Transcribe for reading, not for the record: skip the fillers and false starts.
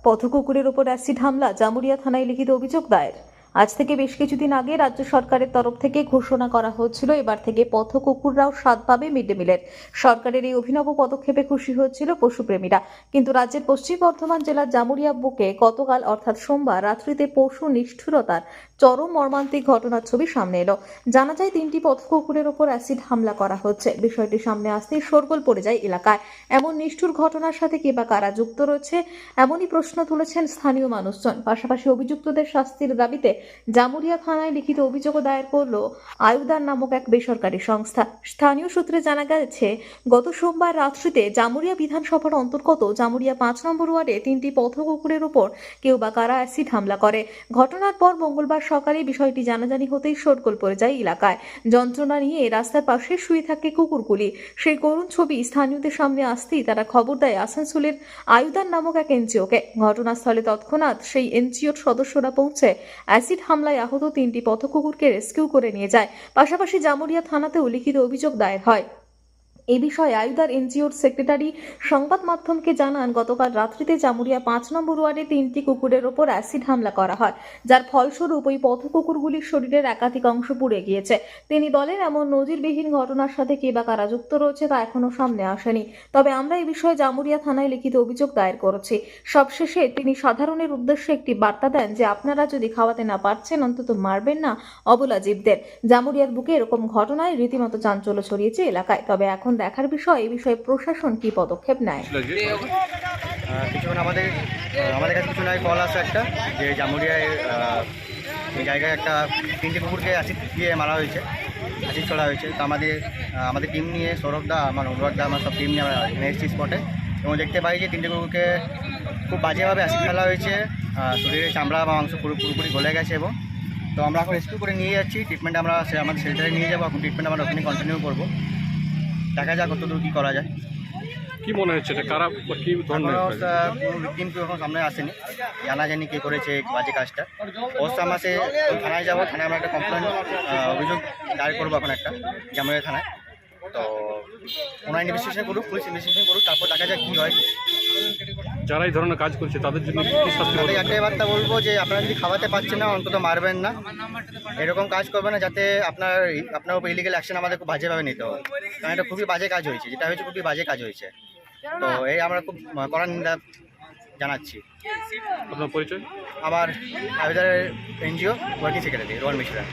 পথকুকুরের ওপর অ্যাসিড হামলা, জামুরিয়া থানায় লিখিত অভিযোগ দায়ের। আজ থেকে বেশ কিছুদিন আগে রাজ্য সরকারের তরফ থেকে ঘোষণা করা হচ্ছিল এবার থেকে পথকুকুররাও স্বাদ পাবে মিড ডে মিলের। সরকারের এই অভিনব পদক্ষেপে খুশি হচ্ছিল পশুপ্রেমীরা, কিন্তু রাজ্যের পশ্চিম বর্ধমান জেলার জামুরিয়া বুকে গতকাল অর্থাৎ সোমবার রাত্রিতে পশু নিষ্ঠুরতার চরম মর্মান্তিক ঘটনার ছবি সামনে এলো। জানা যায় 3টি পথকুকুরের ওপর অ্যাসিড হামলা করা হচ্ছে। বিষয়টি সামনে আসতেই শোরগোল পড়ে যায় এলাকায়। এমন নিষ্ঠুর ঘটনার সাথে কে বা কারা যুক্ত রয়েছে, এমনই প্রশ্ন তুলেছেন স্থানীয় মানুষজন। পাশাপাশি অভিযুক্তদের শাস্তির দাবিতে জামুরিয়া থানায় লিখিত অভিযোগও দায়ের করল আয়ুদার নামক এক বেসরকারি সংস্থা। স্থানীয় সূত্রে জানা গেছে, গত সোমবার রাত্রিতে জামুরিয়া বিধানসভার অন্তর্গত জামুরিয়া 5 নম্বর ওয়ার্ডে 3টি পথকুকুরের উপর কেউ বা কারা অ্যাসিড হামলা করে। ঘটনার পর মঙ্গলবার সকালে বিষয়টি জানাজানি হতেই শোরগোল পড়ে যায় এলাকায়। যন্ত্রণা নিয়ে রাস্তার পাশে শুয়ে থাকে কুকুরগুলি। সেই করুণ ছবি স্থানীয়দের সামনে আসতেই তারা খবর দেয় আসানসোলের আয়ুদার নামক এক এনজিওকে। ঘটনাস্থলে তৎক্ষণাৎ সেই এনজিওর সদস্যরা পৌঁছে অ্যাসিড হামলায় আহত 3টি পথকুকুরকে রেস্কিউ করে নিয়ে যায়। পাশাপাশি জামুরিয়া থানাতেও লিখিত অভিযোগ দায়ের হয়। এই বিষয়ে আয়ুদার এনজিওর সেক্রেটারি সংবাদ মাধ্যমকে জানান, গতকাল রাত্রিতে জামুরিয়া 5 নম্বর ওয়ার্ডে 3টি কুকুরের ওপর অ্যাসিড হামলা করা হয়, যার ফলস্বরূপ ওই পথকুকুরগুলির শরীরের একাধিক অংশ পুড়ে গিয়েছে। তিনি বলেন, এমন নজিরবিহীন ঘটনার সাথে কে বা কারা যুক্ত রয়েছে তা এখনো সামনে আসেনি। তবে আমরা এই বিষয়ে জামুরিয়া থানায় লিখিত অভিযোগ দায়ের করেছি। সবশেষে তিনি সাধারণের উদ্দেশ্যে একটি বার্তা দেন যে আপনারা যদি খাওয়াতে না পারছেন অন্তত মারবেন না অবলা জীবদের। জামুরিয়ার বুকে এরকম ঘটনায় রীতিমতো চাঞ্চল্য ছড়িয়েছে এলাকায়। তবে এখন দেখার বিষয় এই বিষয়ে প্রশাসন কি পদক্ষেপ নেয়। কিছুক্ষণ আমাদের কাছে কিছু নয় কল আসে একটা, যে জামুরিয়ায় এই জায়গায় একটা 3টে কুকুরকে অ্যাসিড দিয়ে মারা হয়েছে, অ্যাসিড ছড়া হয়েছে। তো আমাদের টিম নিয়ে সৌরভদা, আমার অনুরাগদা, আমার সব টিম নিয়ে আমরা এসেছি স্পটে এবং দেখতে পাই যে 3টে কুকুরকে খুব বাজেভাবে অ্যাসিড ফেলা হয়েছে। শরীরে চামড়া বা মাংস পুরোপুরি গলে গেছে এবং তো আমরা এখন রেস্কিউ করে নিয়ে যাচ্ছি। ট্রিটমেন্ট আমরা আমাদের সেন্টারে নিয়ে যাবো। এখন ট্রিটমেন্ট আমরা ওখানে কন্টিনিউ করবো। দেখা যাক কতদূর কী করা যায়। কি মনে হচ্ছে এটা কারা কি ধরনের? কোনো ভিকটিম কেউ এখন সামনে আসেনি, জানা জানি কে করেছে বাজে কাজটা। অবশ্য আমরা থানায় যাবো, থানায় আমরা একটা কমপ্লেন অভিযোগ দায়ের করবো এখন একটা জামুরিয়া থানায়। তো ওনারা ইনভেস্টিগেশন করুক, পুলিশ ইনভেস্টিগেশন করুক, তারপর দেখা যাক কী হয়। যারা এই ধরনের কাজ করছে তাদের জন্য কি শাস্তি? তাদের একটাই বার্তা বলবো যে আপনারা যদি খাওয়াতে পারছেন না অন্তত মারবেন না, এরকম কাজ করবেন না, যাতে আপনার উপর ইলিগাল অ্যাকশন আমাদের খুব বাজেভাবে নিতে হবে। কারণ এটা খুবই বাজে কাজ হয়েছে, যেটা হয়েছে খুবই বাজে কাজ হয়েছে। তো এই আমরা খুব কড়া নিন্দা জানাচ্ছি। আপনার পরিচয়? আমার আবেদনের NGO working secretary Rohan Mishra.